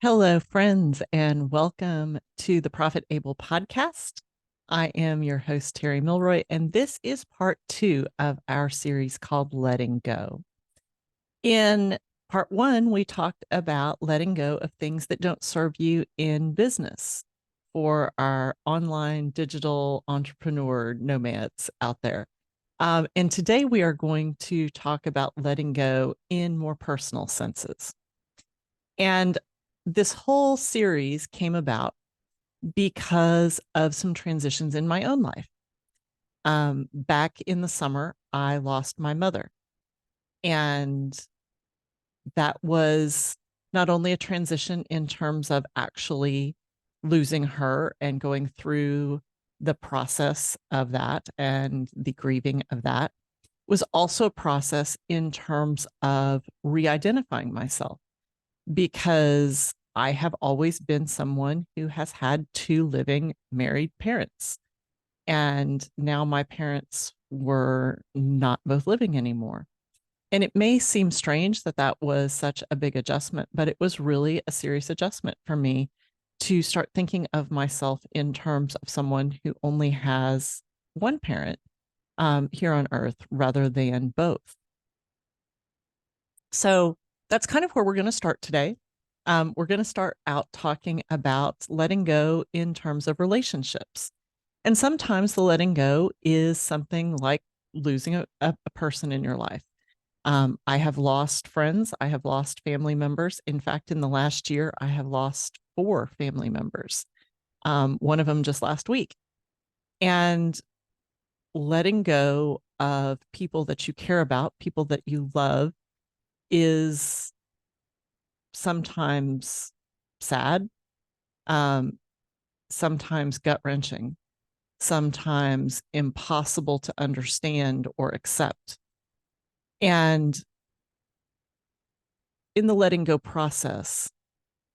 Hello, friends, and welcome to the Profit Able podcast. I am your host, Terri Milroy, and this is part two of our series called Letting Go. In part one, we talked about letting go of things that don't serve you in business for our online digital entrepreneur nomads out there. And today we are going to talk about letting go in more personal senses. And this whole series came about because of some transitions in my own life. Back in the summer, I lost my mother. And that was not only a transition in terms of actually losing her and going through the process of that and the grieving of that, was also a process in terms of re-identifying myself, because I have always been someone who has had two living married parents. And now my parents were not both living anymore. And it may seem strange that that was such a big adjustment, but it was really a serious adjustment for me to start thinking of myself in terms of someone who only has one parent here on earth rather than both. So that's kind of where we're going to start today. We're going to start out talking about letting go in terms of relationships. And sometimes the letting go is something like losing a person in your life. I have lost friends. I have lost family members. In fact, in the last year, I have lost 4 family members, one of them just last week. And letting go of people that you care about, people that you love, is sometimes sad, um, sometimes gut wrenching, sometimes impossible to understand or accept. And in the letting go process,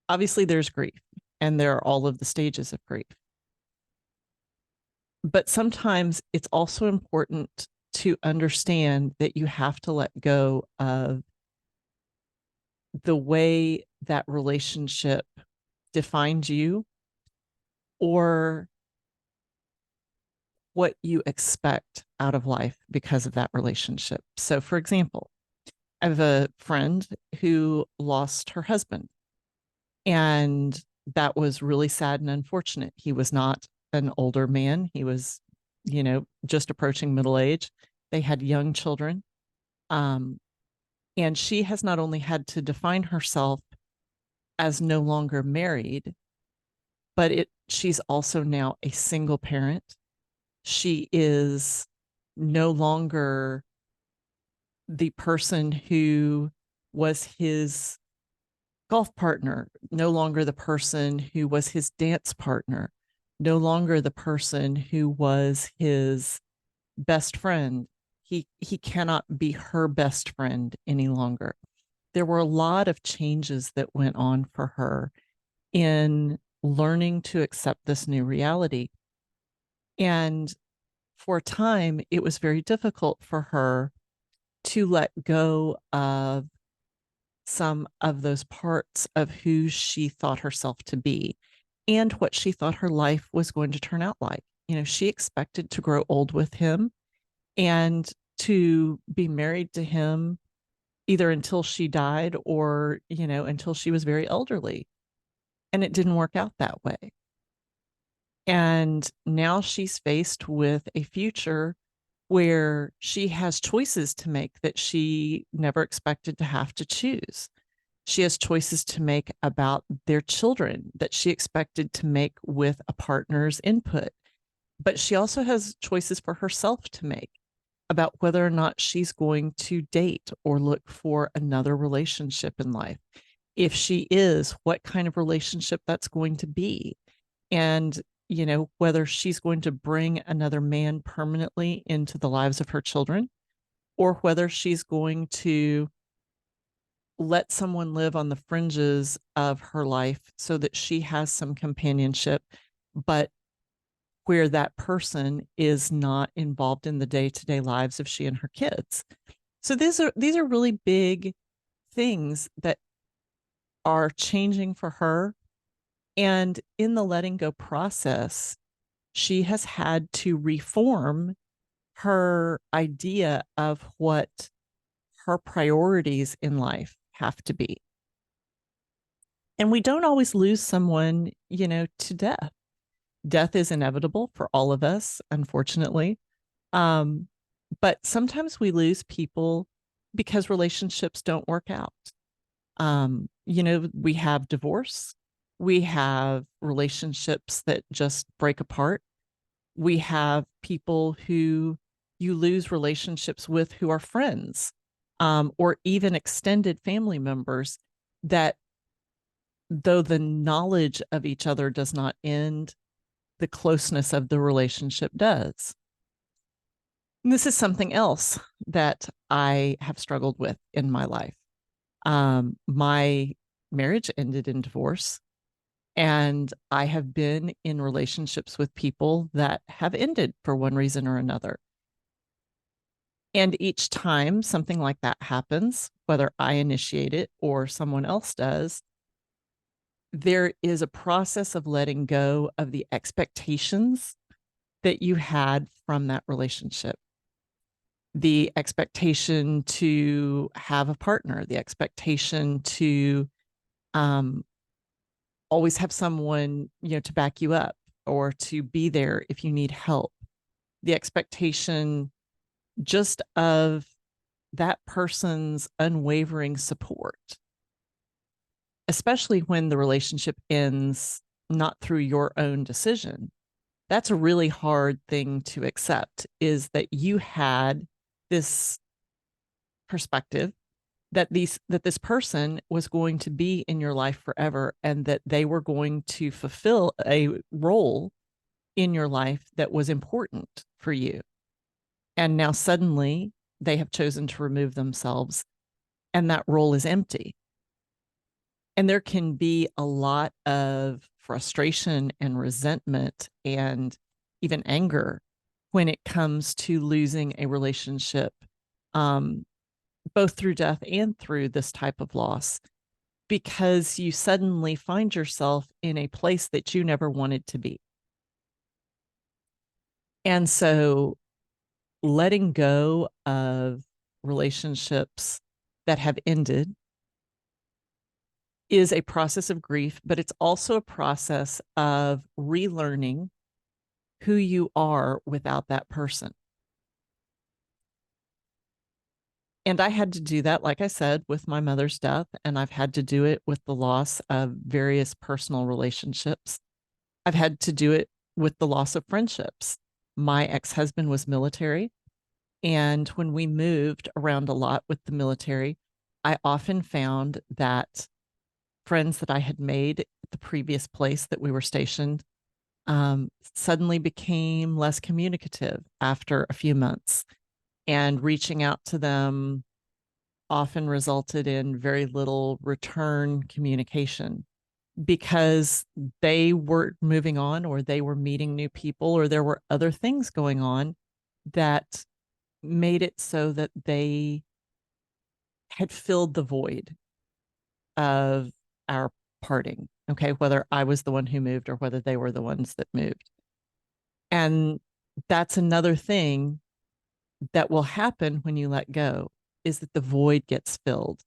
obviously there's grief and there are all of the stages of grief. But sometimes it's also important to understand that you have to let go of the way that relationship defined you, or what you expect out of life because of that relationship. So, for example, I have a friend who lost her husband, and that was really sad and unfortunate. He was not an older man, he was, just approaching middle age. They had young children. Um, and she has not only had to define herself as no longer married, but she's also now a single parent. She is no longer the person who was his golf partner, no longer the person who was his dance partner, no longer the person who was his best friend. He cannot be her best friend any longer. There were a lot of changes that went on for her in learning to accept this new reality. And for a time, it was very difficult for her to let go of some of those parts of who she thought herself to be and what she thought her life was going to turn out like. She expected to grow old with him and to be married to him either until she died or, until she was very elderly. And it didn't work out that way. And now she's faced with a future where she has choices to make that she never expected to have to choose. She has choices to make about their children that she expected to make with a partner's input. But she also has choices for herself to make about whether or not she's going to date or look for another relationship in life. If she is, what kind of relationship that's going to be. And whether she's going to bring another man permanently into the lives of her children, or whether she's going to let someone live on the fringes of her life so that she has some companionship, but where that person is not involved in the day-to-day lives of she and her kids. So these are really big things that are changing for her. And in the letting go process, she has had to reform her idea of what her priorities in life have to be. And we don't always lose someone, to death. Death is inevitable for all of us, unfortunately. Um, but sometimes we lose people because relationships don't work out. We have divorce, we have relationships that just break apart. We have people who you lose relationships with who are friends, or even extended family members that, though the knowledge of each other does not end, the closeness of the relationship does. And this is something else that I have struggled with in my life. My marriage ended in divorce, and I have been in relationships with people that have ended for one reason or another. And each time something like that happens, whether I initiate it or someone else does, there is a process of letting go of the expectations that you had from that relationship. The expectation to have a partner, the expectation to um, always have someone, to back you up or to be there if you need help. The expectation just of that person's unwavering support, especially when the relationship ends not through your own decision. That's a really hard thing to accept, is that you had this perspective that this person was going to be in your life forever, and that they were going to fulfill a role in your life that was important for you. And now suddenly they have chosen to remove themselves, and that role is empty. And there can be a lot of frustration and resentment and even anger when it comes to losing a relationship, um, both through death and through this type of loss, because you suddenly find yourself in a place that you never wanted to be. And so letting go of relationships that have ended is a process of grief, but it's also a process of relearning who you are without that person. And I had to do that, like I said, with my mother's death, and I've had to do it with the loss of various personal relationships. I've had to do it with the loss of friendships. My ex husband was military. And when we moved around a lot with the military, I often found that friends that I had made at the previous place that we were stationed suddenly became less communicative after a few months. And reaching out to them often resulted in very little return communication, because they were moving on, or they were meeting new people, or there were other things going on that made it so that they had filled the void of our parting. Okay. Whether I was the one who moved or whether they were the ones that moved. And that's another thing that will happen when you let go, is that the void gets filled.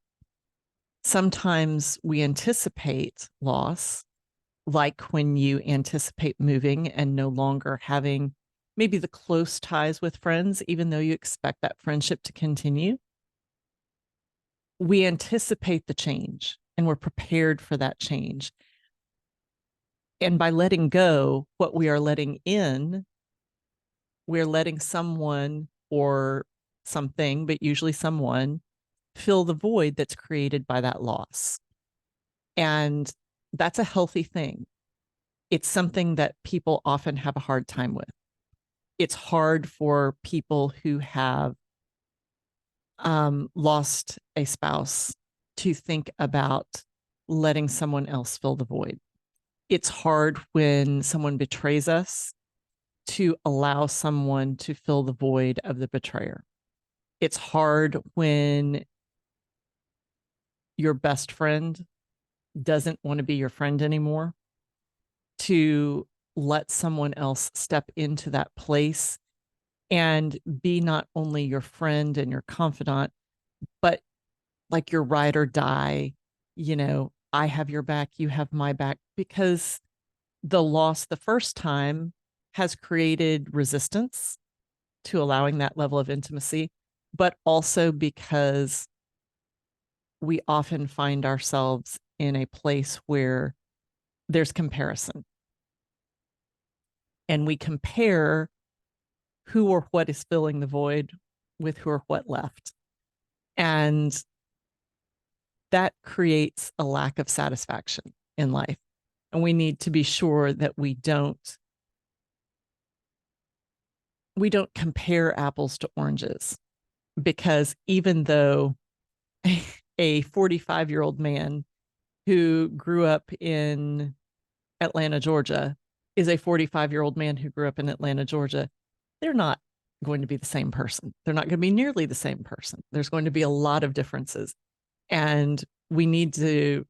Sometimes we anticipate loss, like when you anticipate moving and no longer having maybe the close ties with friends, even though you expect that friendship to continue. We anticipate the change and we're prepared for that change. And by letting go, what we are letting in, we're letting someone or something, but usually someone, fill the void that's created by that loss. And that's a healthy thing. It's something that people often have a hard time with. It's hard for people who have lost a spouse to think about letting someone else fill the void. It's hard when someone betrays us to allow someone to fill the void of the betrayer. It's hard when your best friend doesn't want to be your friend anymore, to let someone else step into that place and be not only your friend and your confidant, but like your ride or die, I have your back, you have my back, because the loss the first time has created resistance to allowing that level of intimacy, but also because we often find ourselves in a place where there's comparison and we compare who or what is filling the void with who or what left. And that creates a lack of satisfaction in life. And we need to be sure that we don't compare apples to oranges, because even though a 45-year-old man who grew up in Atlanta, Georgia, is a 45-year-old man who grew up in Atlanta, Georgia, they're not going to be the same person. They're not going to be nearly the same person. There's going to be a lot of differences. And we need to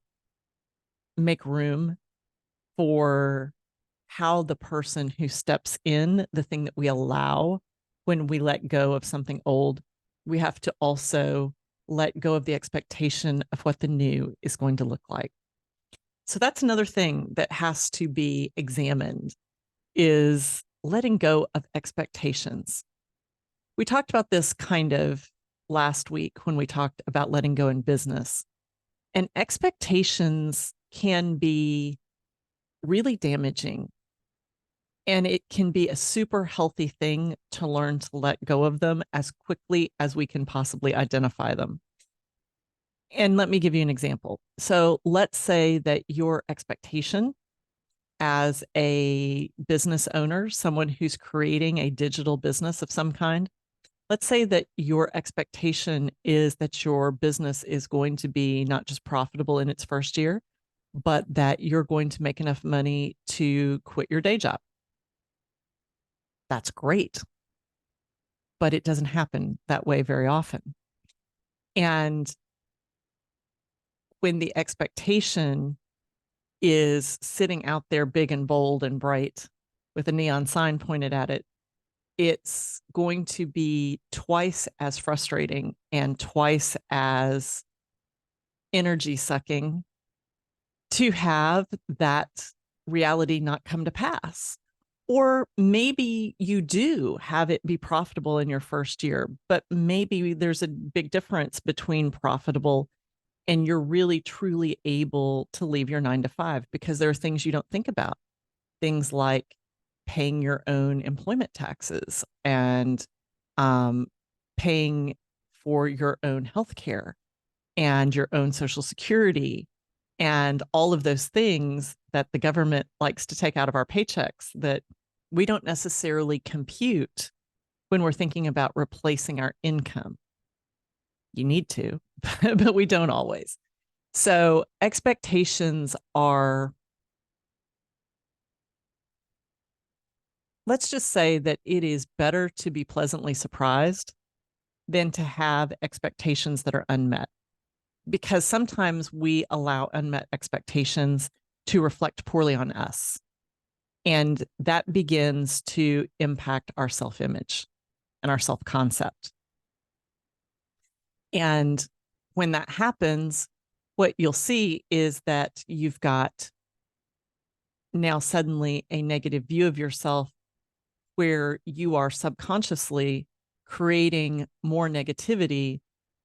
make room for how the person who steps in, the thing that we allow when we let go of something old, we have to also let go of the expectation of what the new is going to look like. So that's another thing that has to be examined, is letting go of expectations. We talked about this kind of last week when we talked about letting go in business. And expectations can be really damaging. And it can be a super healthy thing to learn to let go of them as quickly as we can possibly identify them. And let me give you an example. So let's say that your expectation as a business owner, someone who's creating a digital business of some kind, let's say that your expectation is that your business is going to be not just profitable in its first year, but that you're going to make enough money to quit your day job. That's great, but it doesn't happen that way very often. And when the expectation is sitting out there big and bold and bright with a neon sign pointed at it, it's going to be twice as frustrating and twice as energy sucking to have that reality not come to pass. Or maybe you do have it be profitable in your first year, but maybe there's a big difference between profitable and you're really truly able to leave your 9 to 5, because there are things you don't think about. Things like paying your own employment taxes and paying for your own health care and your own social security and all of those things that the government likes to take out of our paychecks that we don't necessarily compute when we're thinking about replacing our income. You need to, but we don't always. So expectations are, let's just say that it is better to be pleasantly surprised than to have expectations that are unmet, because sometimes we allow unmet expectations to reflect poorly on us. And that begins to impact our self-image and our self-concept. And when that happens, what you'll see is that you've got now suddenly a negative view of yourself, where you are subconsciously creating more negativity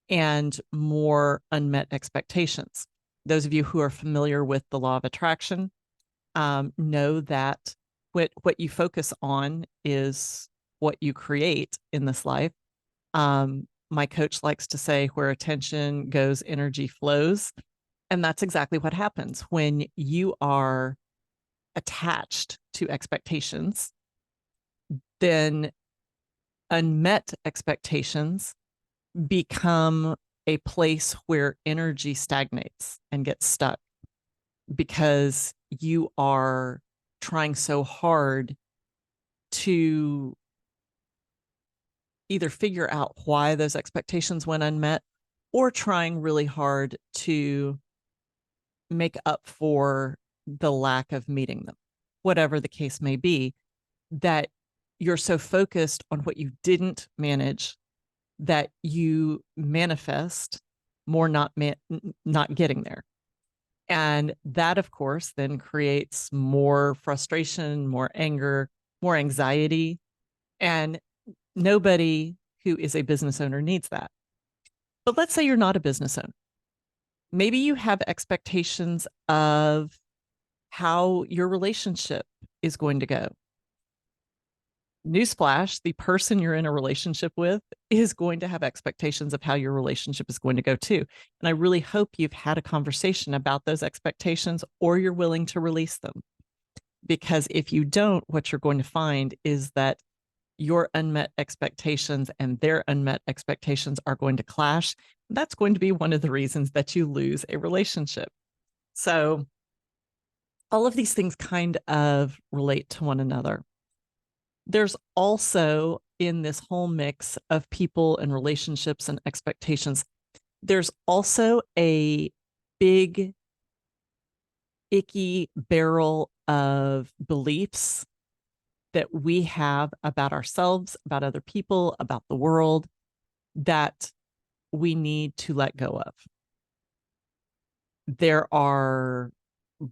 and more unmet expectations. Those of you who are familiar with the law of attraction know that what you focus on is what you create in this life. My coach likes to say, where attention goes, energy flows. And that's exactly what happens when you are attached to expectations. Then unmet expectations become a place where energy stagnates and gets stuck, because you are trying so hard to either figure out why those expectations went unmet, or trying really hard to make up for the lack of meeting them, whatever the case may be, that you're so focused on what you didn't manage that you manifest more not getting there. And that, of course, then creates more frustration, more anger, more anxiety. And nobody who is a business owner needs that. But let's say you're not a business owner. Maybe you have expectations of how your relationship is going to go. Newsflash, the person you're in a relationship with is going to have expectations of how your relationship is going to go too. And I really hope you've had a conversation about those expectations or you're willing to release them. Because if you don't, what you're going to find is that your unmet expectations and their unmet expectations are going to clash. That's going to be one of the reasons that you lose a relationship. So all of these things kind of relate to one another. There's also, in this whole mix of people and relationships and expectations, there's also a big, icky barrel of beliefs that we have about ourselves, about other people, about the world that we need to let go of. There are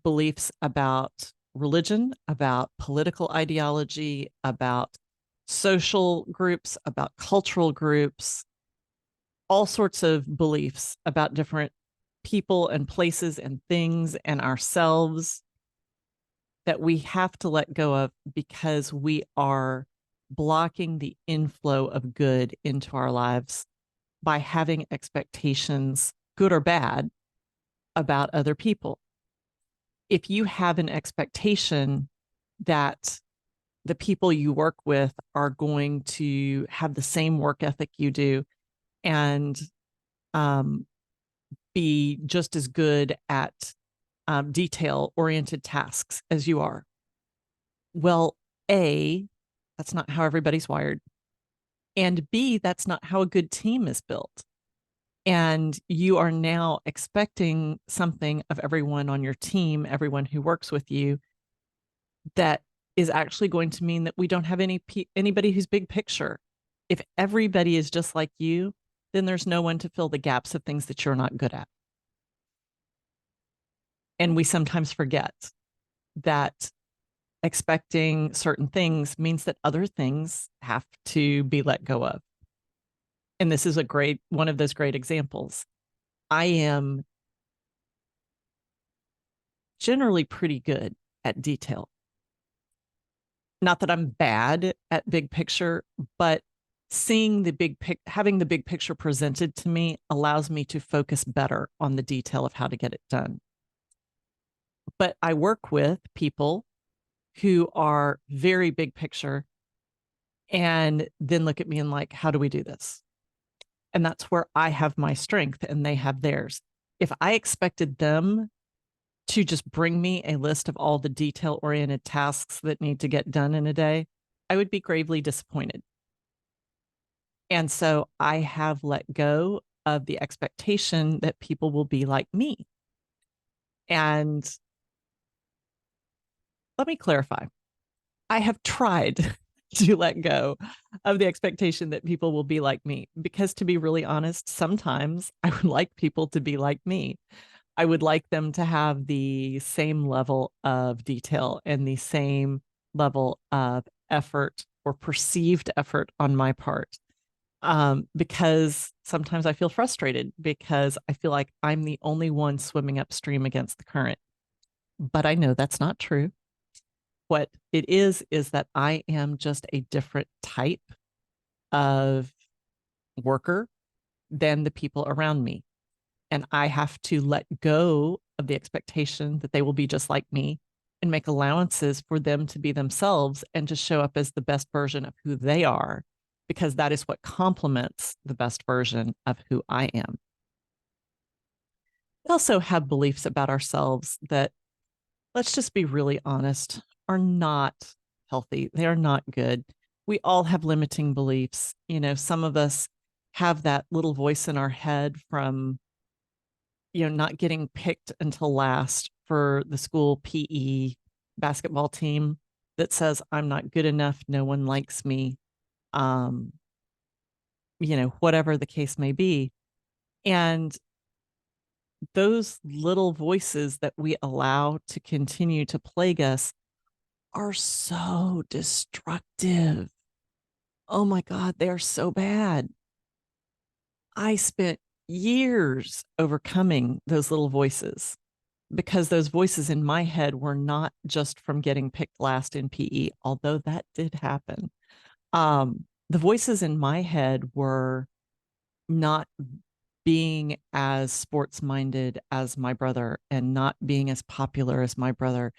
beliefs about religion, about political ideology, about social groups, about cultural groups, all sorts of beliefs about different people and places and things and ourselves that we have to let go of because we are blocking the inflow of good into our lives by having expectations, good or bad, about other people. If you have an expectation that the people you work with are going to have the same work ethic you do and be just as good at detail oriented tasks as you are, well, A, that's not how everybody's wired. And B, that's not how a good team is built. And you are now expecting something of everyone on your team, everyone who works with you, that is actually going to mean that we don't have anybody who's big picture. If everybody is just like you, then there's no one to fill the gaps of things that you're not good at. And we sometimes forget that expecting certain things means that other things have to be let go of. And this is one of those great examples. I am generally pretty good at detail. Not that I'm bad at big picture, but having the big picture presented to me allows me to focus better on the detail of how to get it done. But I work with people who are very big picture and then look at me and like, how do we do this? And that's where I have my strength and they have theirs. If I expected them to just bring me a list of all the detail oriented tasks that need to get done in a day, I would be gravely disappointed. And so I have let go of the expectation that people will be like me. And let me clarify. I have tried to let go of the expectation that people will be like me, because to be really honest, sometimes I would like people to be like me. I would like them to have the same level of detail and the same level of effort or perceived effort on my part. Because sometimes I feel frustrated because I feel like I'm the only one swimming upstream against the current. But I know that's not true. What it is that I am just a different type of worker than the people around me. And I have to let go of the expectation that they will be just like me and make allowances for them to be themselves and to show up as the best version of who they are, because that is what complements the best version of who I am. We also have beliefs about ourselves that, let's just be really honest, are not healthy. They are not good. We all have limiting beliefs. You know, some of us have that little voice in our head from not getting picked until last for the school PE basketball team that says I'm not good enough, no one likes me, um, whatever the case may be. And those little voices that we allow to continue to plague us are so destructive. Oh my God, they are so bad. I spent years overcoming those little voices because those voices in my head were not just from getting picked last in PE, although that did happen. The voices in my head were not being as sports minded as my brother and not being as popular as my brother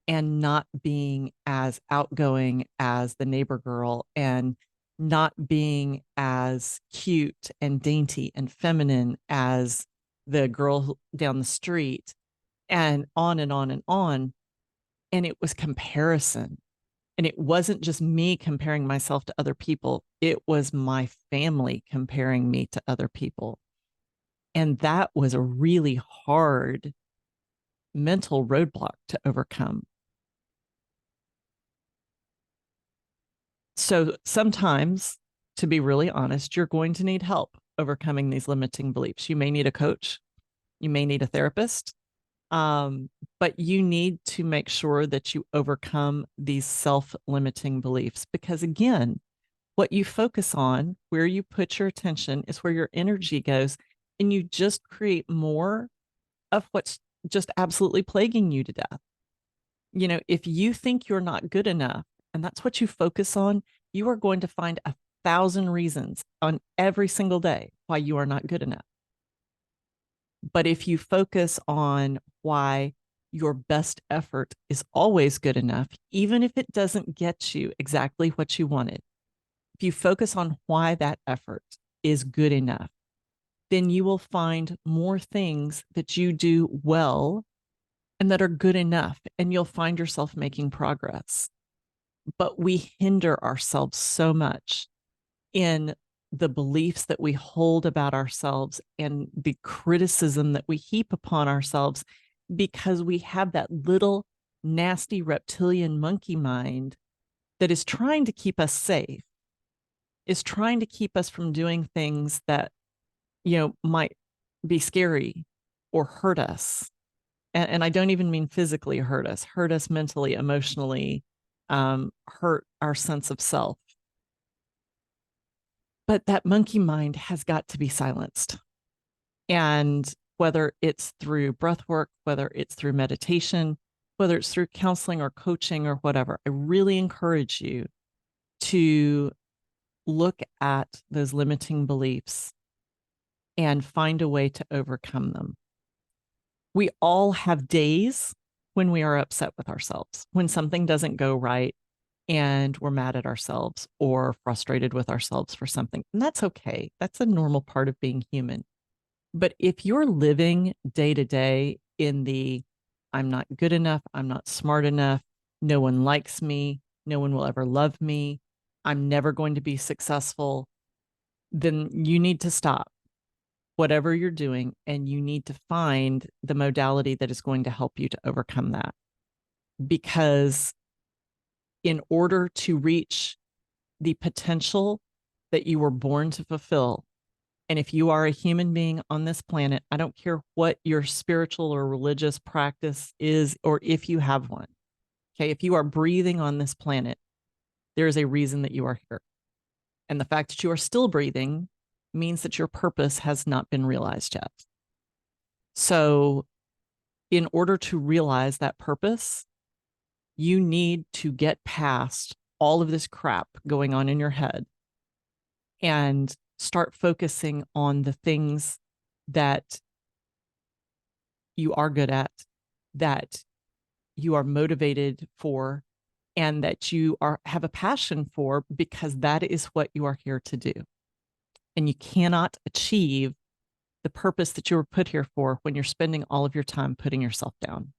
and not being as outgoing as the neighbor girl and not being as cute and dainty and feminine as the girl down the street, and on and on and on. And it was comparison. And it wasn't just me comparing myself to other people, it was my family comparing me to other people. And that was a really hard mental roadblock to overcome. So sometimes, to be really honest, you're going to need help overcoming these limiting beliefs. You may need a coach, you may need a therapist, but you need to make sure that you overcome these self-limiting beliefs because, again, what you focus on, where you put your attention, is where your energy goes, and you just create more of what's just absolutely plaguing you to death. If you think you're not good enough and that's what you focus on, you are going to find 1,000 reasons on every single day why you are not good enough. But if you focus on why your best effort is always good enough, even if it doesn't get you exactly what you wanted, if you focus on why that effort is good enough, then you will find more things that you do well and that are good enough, and you'll find yourself making progress. But we hinder ourselves so much in the beliefs that we hold about ourselves and the criticism that we heap upon ourselves because we have that little nasty reptilian monkey mind that is trying to keep us safe, is trying to keep us from doing things that, might be scary or hurt us. And I don't even mean physically hurt us mentally, emotionally, hurt our sense of self. But that monkey mind has got to be silenced. And whether it's through breath work, whether it's through meditation, whether it's through counseling or coaching or whatever, I really encourage you to look at those limiting beliefs and find a way to overcome them. We all have days when we are upset with ourselves, when something doesn't go right and we're mad at ourselves or frustrated with ourselves for something. And that's okay. That's a normal part of being human. But if you're living day to day in the I'm not good enough, I'm not smart enough, no one likes me, no one will ever love me, I'm never going to be successful, then you need to stop whatever you're doing and you need to find the modality that is going to help you to overcome that. Because in order to reach the potential that you were born to fulfill, and if you are a human being on this planet, I don't care what your spiritual or religious practice is, or if you have one. Okay. If you are breathing on this planet, there is a reason that you are here. And the fact that you are still breathing means that your purpose has not been realized yet. So, in order to realize that purpose, you need to get past all of this crap going on in your head and start focusing on the things that you are good at, that you are motivated for, and that you have a passion for, because that is what you are here to do. And you cannot achieve the purpose that you were put here for when you're spending all of your time putting yourself down.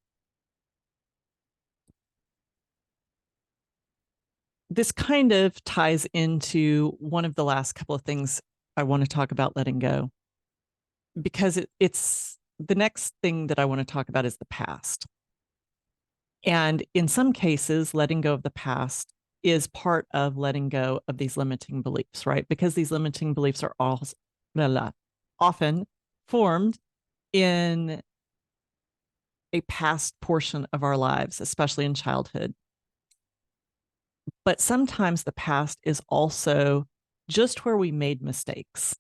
This kind of ties into one of the last couple of things I want to talk about letting go, because it's the next thing that I want to talk about is the past. And in some cases, letting go of the past is part of letting go of these limiting beliefs, right? Because these limiting beliefs are all often formed in a past portion of our lives, especially in childhood. But sometimes the past is also just where we made mistakes.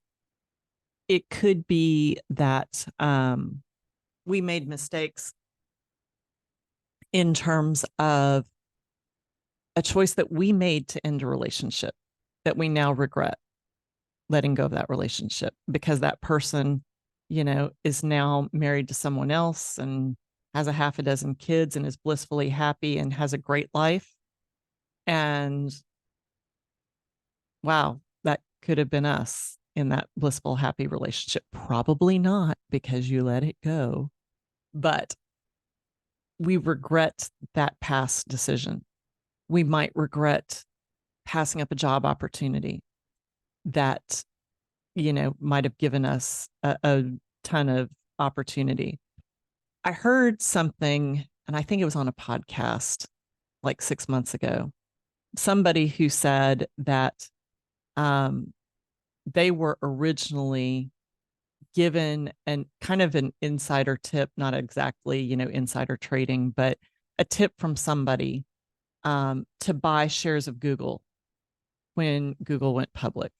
It could be that we made mistakes in terms of a choice that we made to end a relationship that we now regret letting go of that relationship because that person, is now married to someone else and has a half a dozen kids and is blissfully happy and has a great life. And wow, that could have been us in that blissful, happy relationship. Probably not because you let it go, but we regret that past decision. We might regret passing up a job opportunity that, might have given us a ton of opportunity. I heard something, and I think it was on a podcast like 6 months ago, somebody who said that um, they were originally given an kind of an insider tip, not exactly, insider trading, but a tip from somebody to buy shares of Google when Google went public.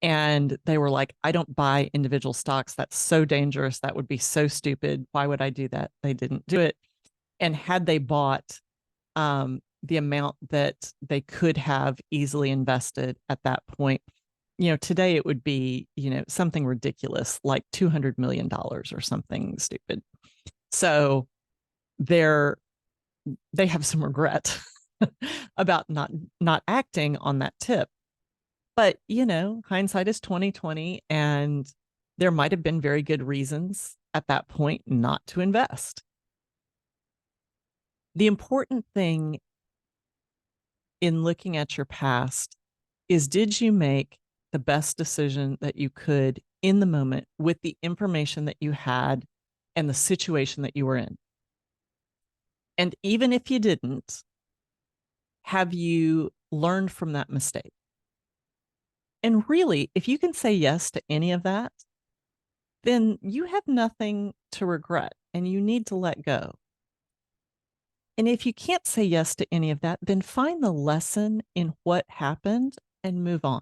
And they were like, I don't buy individual stocks. That's so dangerous. That would be so stupid. Why would I do that? They didn't do it. And had they bought the amount that they could have easily invested at that point, today it would be, something ridiculous like $200 million or something stupid. So they're, they have some regret about not acting on that tip. But, hindsight is 2020 and there might have been very good reasons at that point not to invest. The important thing in looking at your past is, did you make the best decision that you could in the moment with the information that you had and the situation that you were in? And even if you didn't, have you learned from that mistake? And really, if you can say yes to any of that, then you have nothing to regret and you need to let go. And if you can't say yes to any of that, then find the lesson in what happened and move on.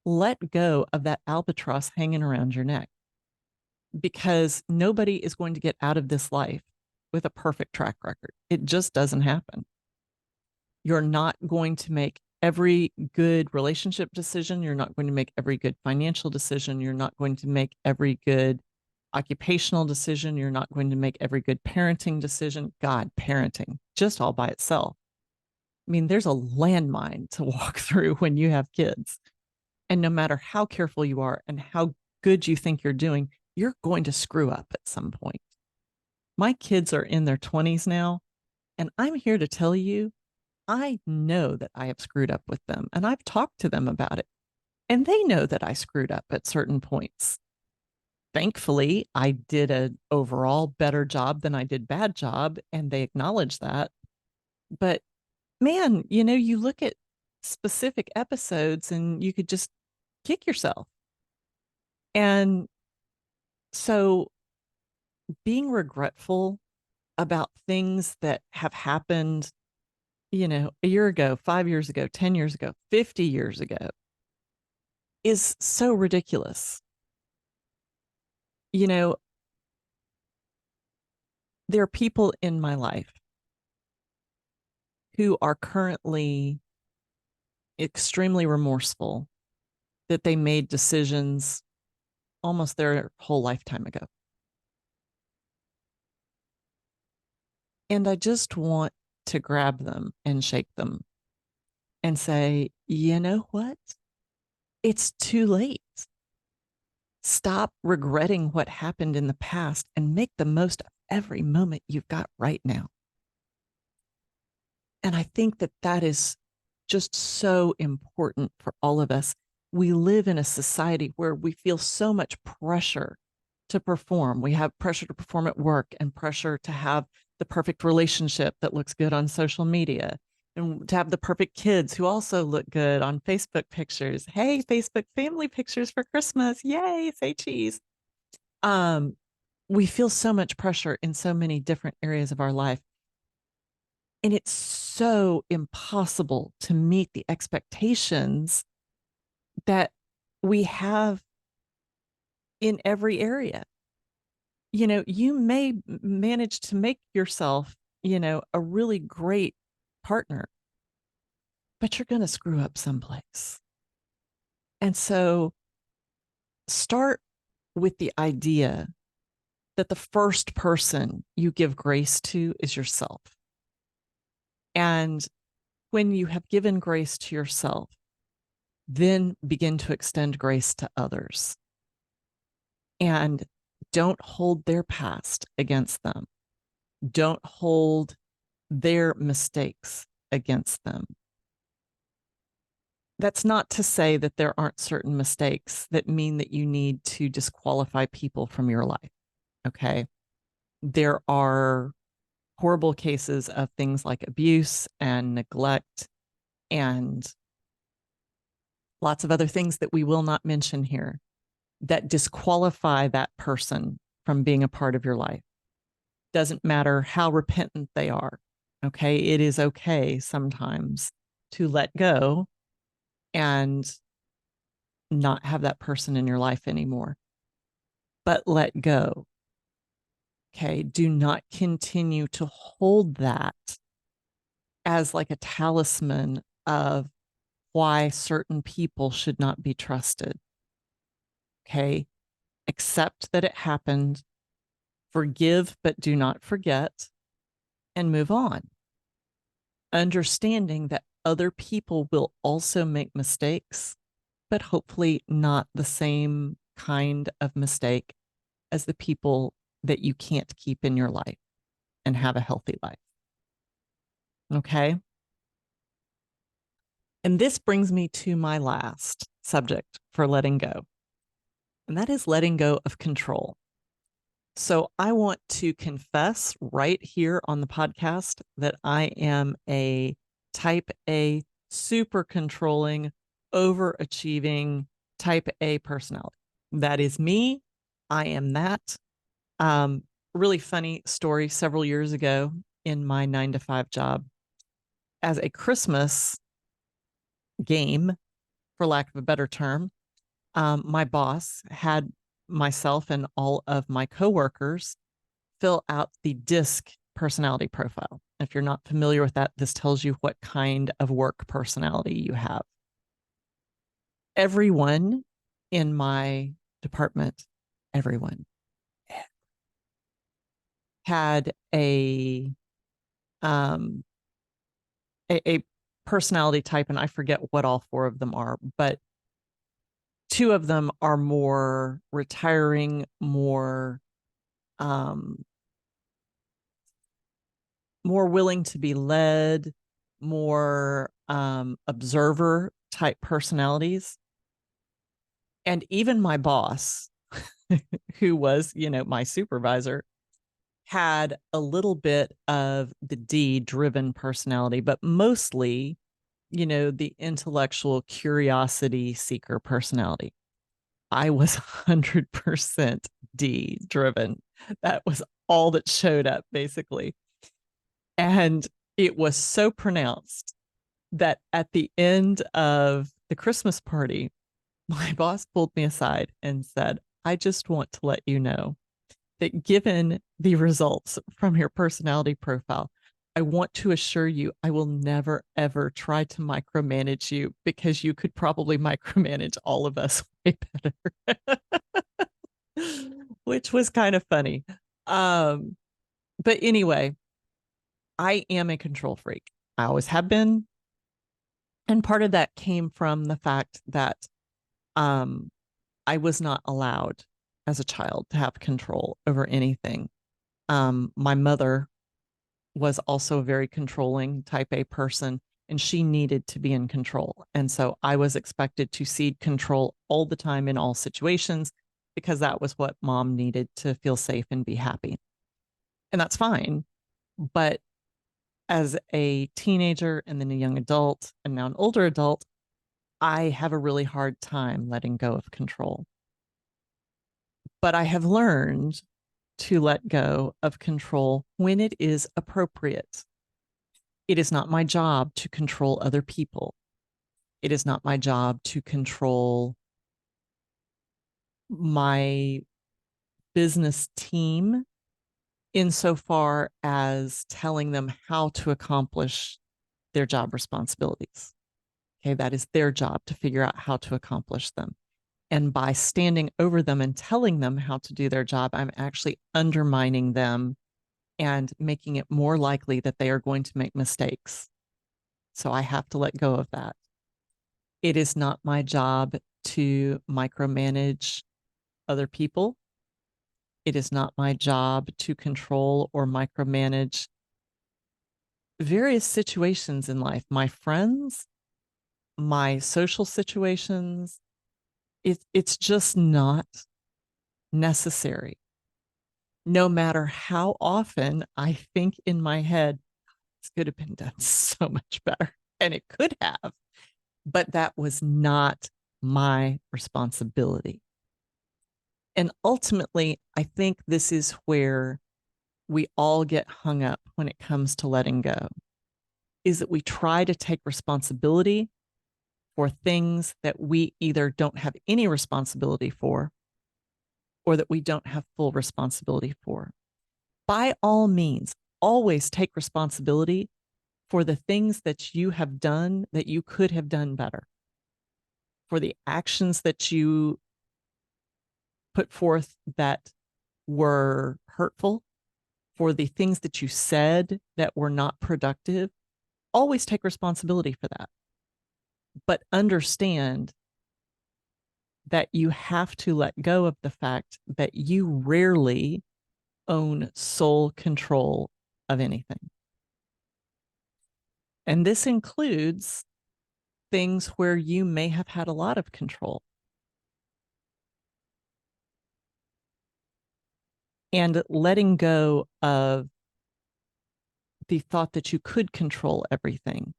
Let go of that albatross hanging around your neck because nobody is going to get out of this life with a perfect track record. It just doesn't happen. You're not going to make every good relationship decision. You're not going to make every good financial decision. You're not going to make every good occupational decision. You're not going to make every good parenting decision. God, parenting just all by itself. I mean, there's a landmine to walk through when you have kids. And no matter how careful you are and how good you think you're doing, you're going to screw up at some point. My kids are in their 20s now, and I'm here to tell you, I know that I have screwed up with them, and I've talked to them about it. And they know that I screwed up at certain points. Thankfully, I did an overall better job than I did bad job, and they acknowledge that. But man, you look at specific episodes and you could just kick yourself. And so being regretful about things that have happened, a year ago, 5 years ago, 10 years ago, 50 years ago is so ridiculous. You know, there are people in my life who are currently extremely remorseful that they made decisions almost their whole lifetime ago. And I just want to grab them and shake them and say, you know what? It's too late. Stop regretting what happened in the past and make the most of every moment you've got right now. And I think that that is just so important for all of us. We live in a society where we feel so much pressure to perform. We have pressure to perform at work and pressure to have the perfect relationship that looks good on social media and to have the perfect kids who also look good on Facebook pictures. Hey, Facebook family pictures for Christmas. Yay, say cheese. We feel so much pressure in so many different areas of our life. And it's so impossible to meet the expectations that we have in every area. You may manage to make yourself, a really great partner, but you're going to screw up someplace. And so start with the idea that the first person you give grace to is yourself. And when you have given grace to yourself, then begin to extend grace to others. And don't hold their past against them. Don't hold their mistakes against them. That's not to say that there aren't certain mistakes that mean that you need to disqualify people from your life. Okay. There are horrible cases of things like abuse and neglect and lots of other things that we will not mention here that disqualify that person from being a part of your life. Doesn't matter how repentant they are. Okay. It is okay sometimes to let go and not have that person in your life anymore. But let go. Okay. Do not continue to hold that as like a talisman of why certain people should not be trusted. Okay. Accept that it happened, forgive, but do not forget, and move on. Understanding that other people will also make mistakes, but hopefully not the same kind of mistake as the people that you can't keep in your life and have a healthy life. Okay. And this brings me to my last subject for letting go, and that is letting go of control. So I want to confess right here on the podcast that I am a type A, super controlling, overachieving type A personality. That is me. I am that. Really funny story several years ago in my 9 to 5 job as a Christmas game, for lack of a better term. My boss had myself and all of my coworkers fill out the DISC personality profile. If you're not familiar with that, this tells you what kind of work personality you have. Everyone in my department, everyone had um a personality type, and I forget what all 4 of them are, but 2 of them are more retiring, um more willing to be led, more observer type personalities. And even my boss, who was, my supervisor, had a little bit of the D driven personality, but mostly, the intellectual curiosity seeker personality. I was 100% D driven. That was all that showed up, basically. And it was so pronounced that at the end of the Christmas party, my boss pulled me aside and said, I just want to let you know that given the results from your personality profile, I want to assure you I will never, ever try to micromanage you because you could probably micromanage all of us way better, which was kind of funny. But anyway, I am a control freak. I always have been. And part of that came from the fact that um, I was not allowed as a child to have control over anything. My mother was also a very controlling type A person, and she needed to be in control. And so I was expected to cede control all the time in all situations. because that was what mom needed to feel safe and be happy. And that's fine. But as a teenager and then a young adult and now an older adult, I have a really hard time letting go of control. But I have learned to let go of control when it is appropriate. It is not my job to control other people. It is not my job to control my business team insofar as telling them how to accomplish their job responsibilities. Okay, that is their job to figure out how to accomplish them. And by standing over them and telling them how to do their job, I'm actually undermining them and making it more likely that they are going to make mistakes. So I have to let go of that. It is not my job to micromanage other people. It is not my job to control or micromanage various situations in life, my friends, my social situations. It's just not necessary. No matter how often I think in my head, this could have been done so much better. And it could have, but that was not my responsibility. And ultimately, I think this is where we all get hung up when it comes to letting go, is that we try to take responsibility for things that we either don't have any responsibility for or that we don't have full responsibility for. By all means, always take responsibility for the things that you have done that you could have done better, for the actions that you put forth that were hurtful, for the things that you said that were not productive. Always take responsibility for that. But understand that you have to let go of the fact that you rarely own sole control of anything. And this includes things where you may have had a lot of control. And letting go of the thought that you could control everything,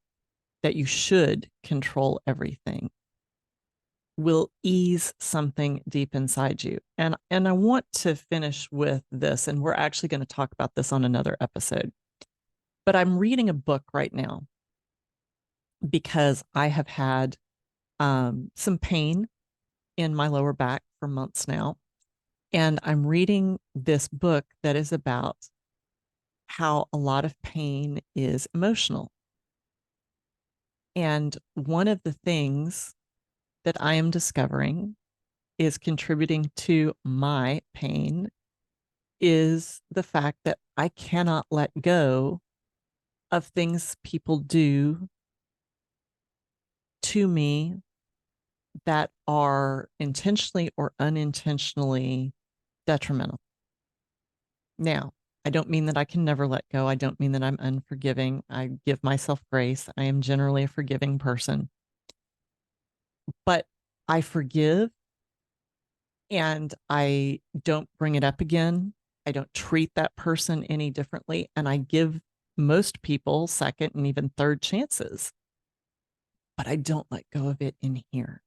that you should control everything, will ease something deep inside you. And I want to finish with this, and we're actually going to talk about this on another episode. But I'm reading a book right now because I have had some pain in my lower back for months now. And I'm reading this book that is about how a lot of pain is emotional. And one of the things that I am discovering is contributing to my pain is the fact that I cannot let go of things people do to me that are intentionally or unintentionally detrimental. Now, I don't mean that I can never let go. I don't mean that I'm unforgiving. I give myself grace. I am generally a forgiving person. But I forgive and I don't bring it up again. I don't treat that person any differently. And I give most people second and even third chances. But I don't let go of it in here.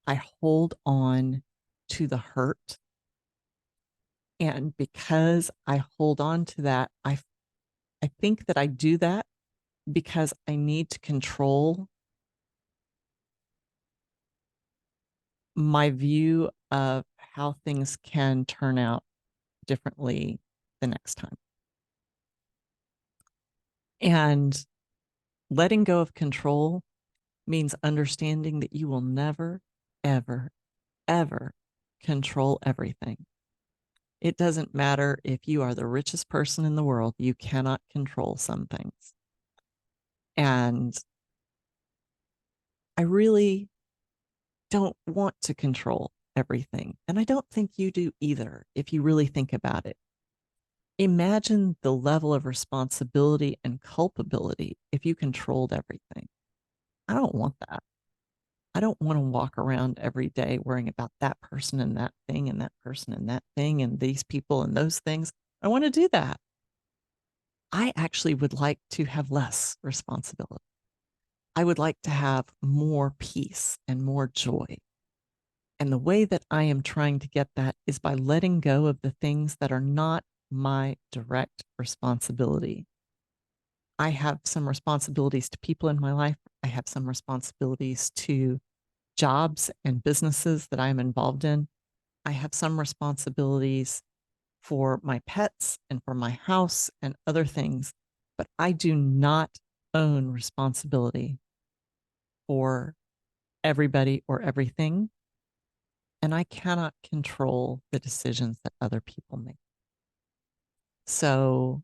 I hold on to the hurt. And because I hold on to that, I think that I do that because I need to control my view of how things can turn out differently the next time. And letting go of control means understanding that you will never, ever, ever control everything. It doesn't matter if you are the richest person in the world, you cannot control some things. And I really don't want to control everything. And I don't think you do either, if you really think about it. Imagine the level of responsibility and culpability if you controlled everything. I don't want that. I don't want to walk around every day worrying about that person and that thing and that person and that thing and these people and those things. I want to do that. I actually would like to have less responsibility. I would like to have more peace and more joy. And the way that I am trying to get that is by letting go of the things that are not my direct responsibility. I have some responsibilities to people in my life. I have some responsibilities to jobs and businesses that I am involved in. I have some responsibilities for my pets and for my house and other things, but I do not own responsibility for everybody or everything. And I cannot control the decisions that other people make. So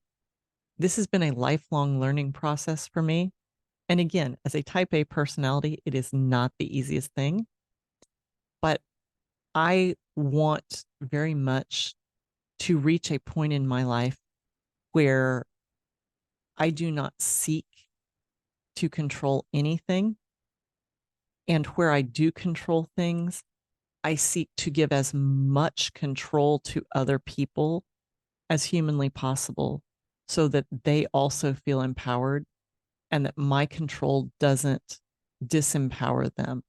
this has been a lifelong learning process for me. And again, as a type A personality, it is not the easiest thing, but I want very much to reach a point in my life where I do not seek to control anything. And where I do control things, I seek to give as much control to other people as humanly possible so that they also feel empowered and that my control doesn't disempower them.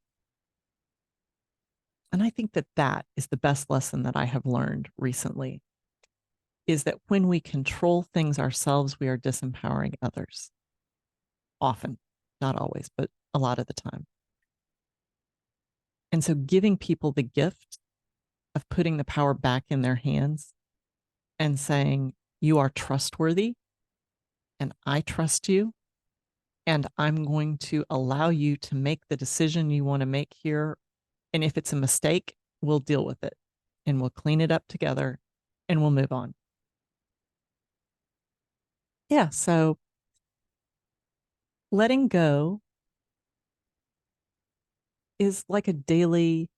And I think that that is the best lesson that I have learned recently is that when we control things ourselves, we are disempowering others. Often, not always, but a lot of the time. And so giving people the gift of putting the power back in their hands and saying, you are trustworthy and I trust you. And I'm going to allow you to make the decision you want to make here. And if it's a mistake, we'll deal with it and we'll clean it up together and we'll move on. Yeah. So letting go is like a daily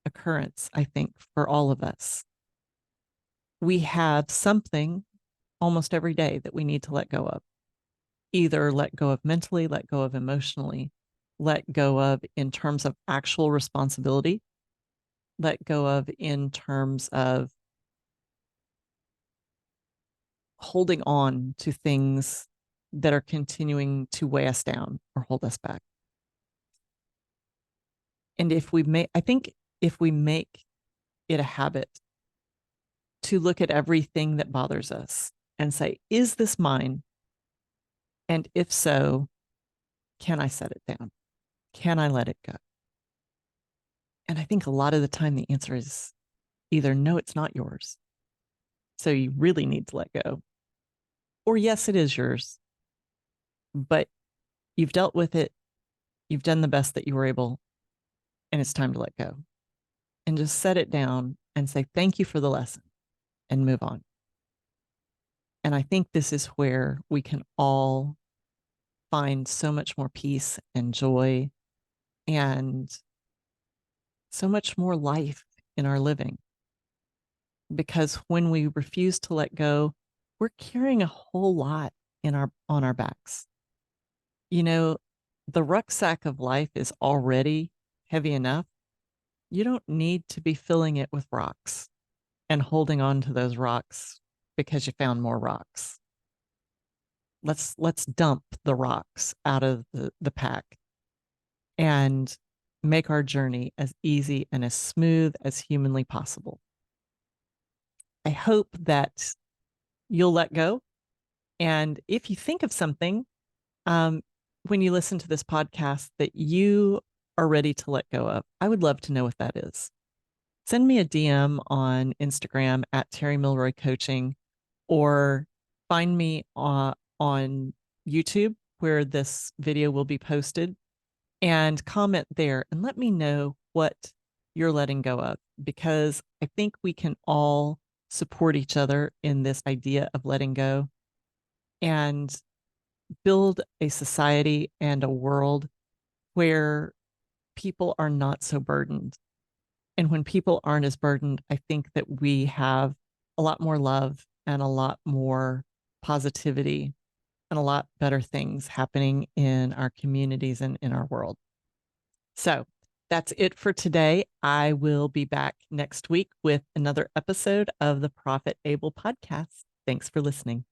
occurrence, I think, for all of us. We have something almost every day that we need to let go of. Either let go of mentally, let go of emotionally, let go of in terms of actual responsibility, let go of in terms of holding on to things that are continuing to weigh us down or hold us back. And I think if we make it a habit to look at everything that bothers us and say, is this mine? And if so, can I set it down? Can I let it go? And I think a lot of the time the answer is either no, it's not yours. So you really need to let go. Or yes, it is yours, but you've dealt with it. You've done the best that you were able, and it's time to let go. And just set it down and say, thank you for the lesson and move on. And I think this is where we can all find so much more peace and joy and so much more life in our living. Because when we refuse to let go, we're carrying a whole lot on our backs. You know, the rucksack of life is already heavy enough. You don't need to be filling it with rocks and holding on to those rocks because you found more rocks. Let's dump the rocks out of the pack and make our journey as easy and as smooth as humanly possible. I hope that you'll let go. And if you think of something um, when you listen to this podcast that you are ready to let go of, I would love to know what that is. Send me a DM on Instagram at Terri Milroy Coaching, or find me on YouTube where this video will be posted, and comment there and let me know what you're letting go of, because I think we can all support each other in this idea of letting go and build a society and a world where people are not so burdened. And when people aren't as burdened, I think that we have a lot more love and a lot more positivity and a lot better things happening in our communities and in our world. So That's it for today. I will be back next week with another episode of the Prophet Abel podcast. Thanks for listening.